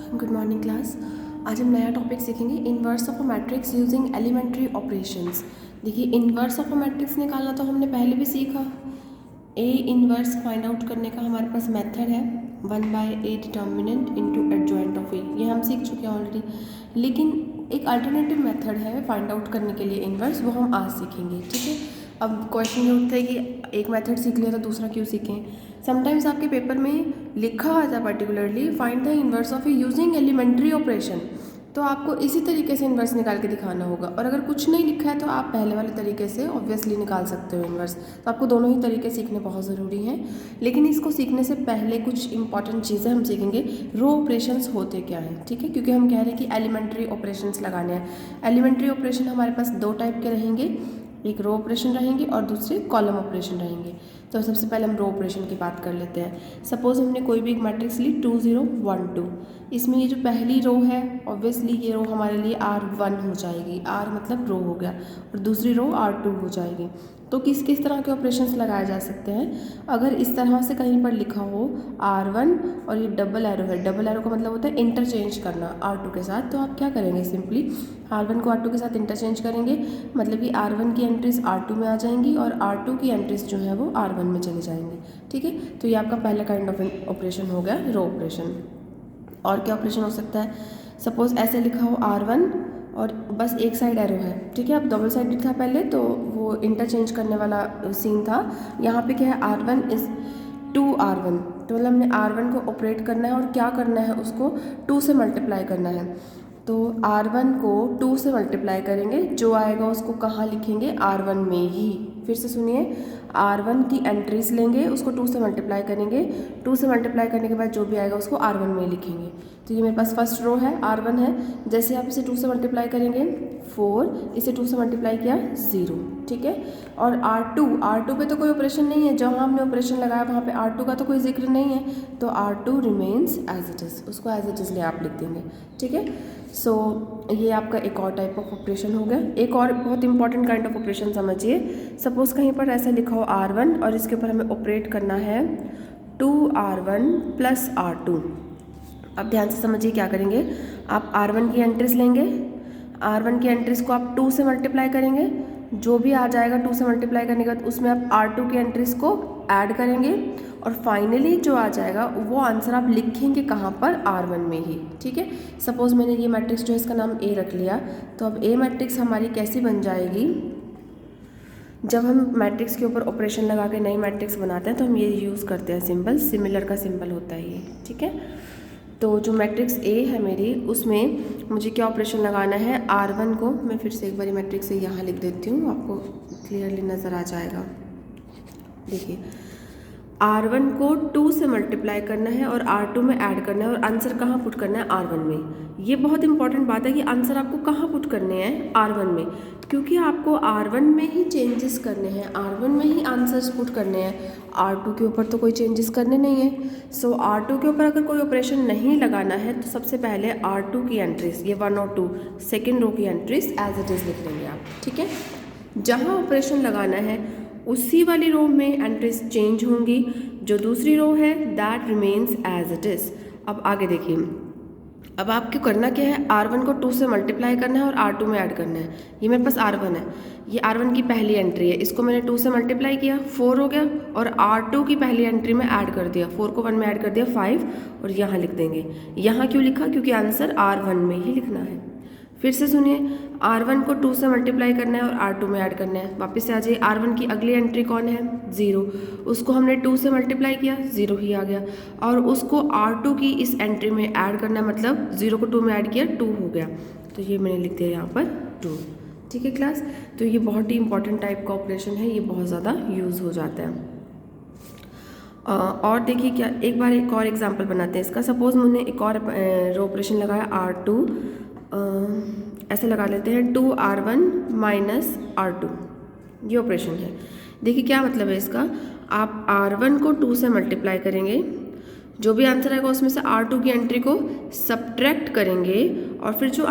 Good morning class. आज हम नया टॉपिक सीखेंगे, inverse of a matrix using elementary operations. देखिए, इन्वर्स ऑफ अ मैट्रिक्स निकालना तो हमने पहले भी सीखा। ए इन्वर्स फाइंड आउट करने का हमारे पास मेथड है 1/a determinant into adjoint of A, ये हम सीख चुके हैं ऑलरेडी। लेकिन एक अल्टरनेटिव मेथड है फाइंड आउट करने के लिए इन्वर्स, वो हम आज सीखेंगे। ठीक है, अब क्वेश्चन ये उठता है कि एक मेथड सीख लिया तो दूसरा क्यों सीखें। समटाइम्स आपके पेपर में लिखा आ जाए particularly find the inverse of a using elementary operation, तो आपको इसी तरीके से इन्वर्स निकाल के दिखाना होगा। और अगर कुछ नहीं लिखा है तो आप पहले वाले तरीके से ऑब्वियसली निकाल सकते हो इन्वर्स। तो आपको दोनों ही तरीके सीखने बहुत ज़रूरी हैं। लेकिन इसको सीखने से पहले कुछ इंपॉर्टेंट चीज़ें हम सीखेंगे। रो ऑपरेशंस होते क्या हैं, ठीक है, क्योंकि हम कह रहे हैं कि एलिमेंट्री ऑपरेशंस लगाने हैं। एलिमेंट्री ऑपरेशन हमारे पास दो टाइप के रहेंगे, एक रो ऑपरेशन रहेंगे और दूसरे कॉलम ऑपरेशन रहेंगे। तो सबसे पहले हम रो ऑपरेशन की बात कर लेते हैं। सपोज हमने कोई भी एक मैट्रिक्स ली 2 0 1 2, इसमें ये जो पहली रो है ऑब्वियसली ये रो हमारे लिए R1 हो जाएगी, R मतलब रो हो गया, और दूसरी रो R2 हो जाएगी। तो किस किस तरह के ऑपरेशंस लगाए जा सकते हैं। अगर इस तरह से कहीं पर लिखा हो R1 और ये डबल एरो है, डबल एरो का मतलब होता है इंटरचेंज करना R2 के साथ, तो आप क्या करेंगे, सिंपली R1 को R2 के साथ इंटरचेंज करेंगे, मतलब कि R1 की एंट्रीज R2 में आ जाएंगी और R2 की एंट्रीज जो है वो R1 में चले जाएंगे। ठीक है, तो ये आपका पहला काइंड ऑफ ऑपरेशन हो गया, रो ऑपरेशन। और क्या ऑपरेशन हो सकता है, सपोज ऐसे लिखा हो R1 और बस एक साइड एरो है, ठीक है, अब डबल साइड था पहले तो वो इंटरचेंज करने वाला सीन था। यहाँ पे क्या है, R1 इज 2R1, तो मतलब हमने R1 को ऑपरेट करना है और क्या करना है, उसको 2 से मल्टीप्लाई करना है। तो R1 को 2 से मल्टीप्लाई करेंगे, जो आएगा उसको कहाँ लिखेंगे, R1 में ही। फिर से सुनिए, R1 की एंट्रीज लेंगे, उसको 2 से मल्टीप्लाई करेंगे, 2 से मल्टीप्लाई करने के बाद जो भी आएगा उसको R1 में लिखेंगे। तो ये मेरे पास फर्स्ट रो है, R1 है। जैसे आप इसे 2 से मल्टीप्लाई करेंगे 4, इसे 2 से मल्टीप्लाई किया 0, ठीक है। और R2 पे तो कोई ऑपरेशन नहीं है, जहाँ हमने ऑपरेशन लगाया वहाँ पे R2 का तो कोई जिक्र नहीं है, तो R2 remains as it is, उसको एज इट इज़ ले आप लिख देंगे। ठीक है, सो ये आपका एक और टाइप ऑफ ऑपरेशन हो गया। एक और बहुत इंपॉर्टेंट काइंड ऑफ ऑपरेशन समझिए। सपोज कहीं पर ऐसा लिखा हो R1 और इसके ऊपर हमें ऑपरेट करना है 2R1 प्लस R2। अब ध्यान से समझिए क्या करेंगे, आप R1 की एंट्रीज लेंगे, R1 की एंट्रीज को आप 2 से मल्टीप्लाई करेंगे, जो भी आ जाएगा 2 से मल्टीप्लाई करने के बाद उसमें आप R2 की एंट्रीज को ऐड करेंगे और फाइनली जो आ जाएगा वो आंसर आप लिखेंगे कहाँ पर, R1 में ही। ठीक है, सपोज मैंने ये मैट्रिक्स जो है इसका नाम A रख लिया, तो अब A मैट्रिक्स हमारी कैसी बन जाएगी, जब हम मैट्रिक्स के ऊपर ऑपरेशन लगा के नई मैट्रिक्स बनाते हैं तो हम ये यूज़ करते हैं सिंबल, सिमिलर का सिंबल होता है ये। ठीक है, तो जो मैट्रिक्स A है मेरी, उसमें मुझे क्या ऑपरेशन लगाना है, R1 को मैं फिर से एक बार मैट्रिक्स से यहाँ लिख देती हूँ, आपको क्लियरली नज़र आ जाएगा। देखिए, R1 को 2 से मल्टीप्लाई करना है और R2 में ऐड करना है और आंसर कहाँ पुट करना है, R1 में। ये बहुत इंपॉर्टेंट बात है कि आंसर आपको कहाँ पुट करने हैं, R1 में, क्योंकि आपको R1 में ही चेंजेस करने हैं, R1 में ही आंसर्स पुट करने हैं, R2 के ऊपर तो कोई चेंजेस करने नहीं है। सो R2 के ऊपर अगर कोई ऑपरेशन नहीं लगाना है तो सबसे पहले R2 की एंट्रीज, ये 1 और 2 सेकेंड रो की एंट्रीज एज इट इज़ लिख लेंगे आप। ठीक है, जहाँ ऑपरेशन लगाना है उसी वाली रो में एंट्रीज चेंज होंगी, जो दूसरी रो है that remains as it is. अब आगे देखिए, अब आपको करना क्या है, R1 को 2 से मल्टीप्लाई करना है और R2 में ऐड करना है। ये मेरे पास R1 है, ये R1 की पहली एंट्री है, इसको मैंने 2 से मल्टीप्लाई किया 4 हो गया, और R2 की पहली एंट्री में ऐड कर दिया, 4 को 1 में ऐड कर दिया 5, और यहाँ लिख देंगे। यहाँ क्यों लिखा, क्योंकि आंसर R1 में ही लिखना है। फिर से सुनिए, R1 को 2 से मल्टीप्लाई करना है और R2 में ऐड करना है। वापस से आ जाइए, R1 की अगली एंट्री कौन है, 0, उसको हमने 2 से मल्टीप्लाई किया 0 ही आ गया, और उसको R2 की इस एंट्री में ऐड करना है, मतलब 0 को 2 में ऐड किया 2 हो गया, तो ये मैंने लिख दिया यहाँ पर 2। ठीक है क्लास, तो ये बहुत ही इंपॉर्टेंट टाइप का ऑपरेशन है, ये बहुत ज़्यादा यूज़ हो जाता है। और देखिए क्या, एक बार एक और एग्जाम्पल बनाते हैं इसका। सपोज मैंने एक और रो ऑपरेशन लगाया R2, ऐसे लगा लेते हैं 2R1 माइनस R2, ये ऑपरेशन है। देखिए क्या मतलब है इसका, आप R1 को 2 से मल्टीप्लाई करेंगे, जो भी आंसर आएगा उसमें से R2 की एंट्री को सब्ट्रैक्ट करेंगे और फिर जो